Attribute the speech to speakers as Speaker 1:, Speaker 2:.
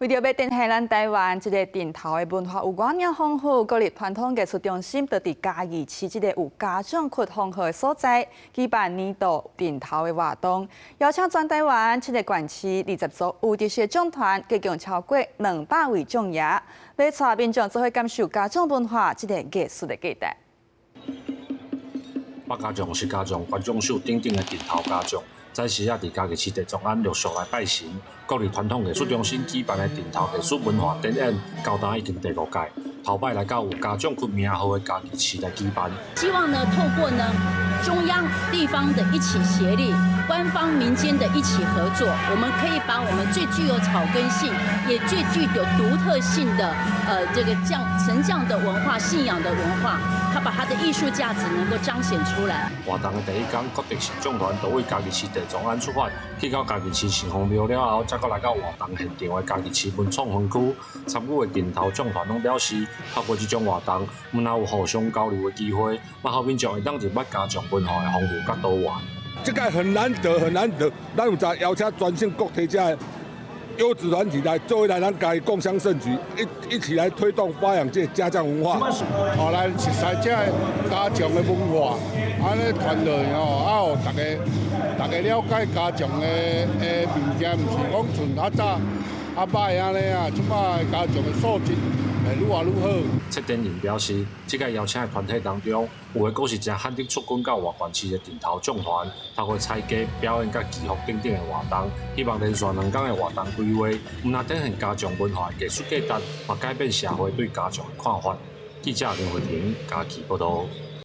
Speaker 1: 为着要展现咱台湾这个顶头的文化有偌尔丰富，国立传统艺术中心就伫嘉义市这个有家长群丰富的所在，举办年度顶头的活动，邀请全台湾7个县市20组有特色奖团，计共超过200位奖爷，来带民众做伙感受家长文化这个艺术的价值。
Speaker 2: 北家将是家将观众秀顶顶的顶头家将。在时啊，伫嘉义市地总安陆续来拜神。国立传统艺术中心举办的顶头艺术文化展演，高达已经第5届，头摆来到有家长群名号的嘉义市来举办。
Speaker 3: 希望呢，透过呢中央、地方的一起协力，官方、民间的一起合作，我们可以把我们最具有草根性，也最具有独特性的这个神将的文化、信仰的文化，它把它的艺术价值能够彰显出来。
Speaker 2: 活动的第一天，各特色奖团都为嘉义市地总安出发，去到嘉义市城隍庙了后，再来到活动现场的嘉义市文创园区。参与的顶头奖团拢表示，透过这种活动，我们有互相交流的机会，让后民众会当入捌家常文化的丰富甲多元。
Speaker 4: 这个很难得，很难得，咱有在邀请全省各地这优质团体来作为来咱嘉义共襄盛举，一起来推动发扬这家长文化。
Speaker 5: 哦，来熟悉这家长的文化，安尼团队吼，大家了解家长的物件，唔是讲像较早歹安尼啊，即摆家长的素质会愈来愈好。
Speaker 2: 蔡展仁表示，这个邀请的团体当中，有的阁是真罕得出军到外县市的顶头奖团，透过采价、表演甲祈福等等的活动，希望连续2天的活动规划，唔但展现家长文化的艺术价值，也改变社会对家长的看法。记者林慧婷，嘉义报道。